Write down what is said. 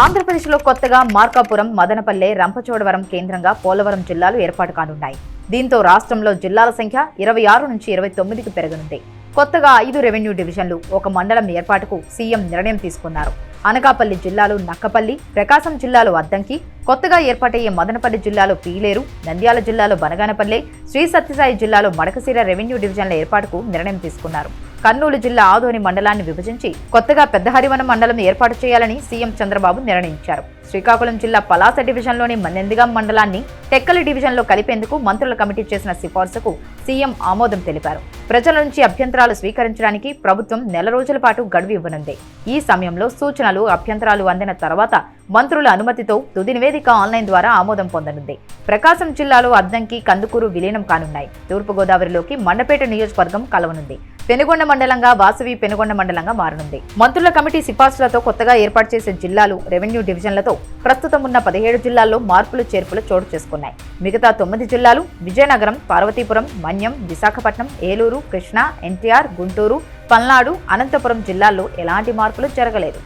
ఆంధ్రప్రదేశ్లో కొత్తగా మార్కాపురం, మదనపల్లె, రంపచోడవరం కేంద్రంగా పోలవరం జిల్లాలు ఏర్పాటు కానున్నాయి. దీంతో రాష్ట్రంలో జిల్లాల సంఖ్య 26 నుంచి 29కి పెరగనుంది. కొత్తగా 5 రెవెన్యూ డివిజన్లు, ఒక మండలం ఏర్పాటుకు సీఎం నిర్ణయం తీసుకున్నారు. అనకాపల్లి జిల్లాలో నక్కపల్లి, ప్రకాశం జిల్లాలో అద్దంకి, కొత్తగా ఏర్పాటయ్యే మదనపల్లి జిల్లాలో పీలేరు, నంద్యాల జిల్లాలో బనగానపల్లె, శ్రీ సత్యసాయి జిల్లాలో మడకశిర రెవెన్యూ డివిజన్ల ఏర్పాటుకు నిర్ణయం తీసుకున్నారు. కర్నూలు జిల్లా ఆదోని మండలాన్ని విభజించి కొత్తగా పెద్దహరివనం మండలం ఏర్పాటు చేయాలని సీఎం చంద్రబాబు నిర్ణయించారు. శ్రీకాకుళం జిల్లా పలాస డివిజన్లోని నందిగాం మండలాన్ని టెక్కలి డివిజన్లో కలిపేందుకు మంత్రుల కమిటీ చేసిన సిఫార్సుకు సీఎం ఆమోదం తెలిపారు. ప్రజల నుంచి అభ్యంతరాలు స్వీకరించడానికి ప్రభుత్వం నెల రోజుల పాటు గడువు ఇవ్వనుంది. ఈ సమయంలో సూచనలు, అభ్యంతరాలు అందిన తర్వాత మంత్రుల అనుమతితో తుది నివేదిక ఆన్లైన్ ద్వారా ఆమోదం పొందనుంది. ప్రకాశం జిల్లాలో అద్దంకి, కందుకూరు విలీనం కానున్నాయి. తూర్పుగోదావరిలోకి మండపేట నియోజకవర్గం కలవనుంది. పెనుగొండ మండలంగా వాసవి పెనుగొండ మండలంగా మారనుంది. మంత్రుల కమిటీ సిఫార్సులతో కొత్తగా ఏర్పాటు చేసే జిల్లాలు, రెవెన్యూ డివిజన్లతో ప్రస్తుతం ఉన్న 17 జిల్లాల్లో మార్పులు చేర్పులు చోటు చేసుకున్నాయి. మిగతా 9 జిల్లాలు విజయనగరం, పార్వతీపురం, మన్యం, విశాఖపట్నం, ఏలూరు, కృష్ణా, ఎన్టీఆర్, గుంటూరు, పల్నాడు, అనంతపురం జిల్లాల్లో ఎలాంటి మార్పులు జరగలేదు.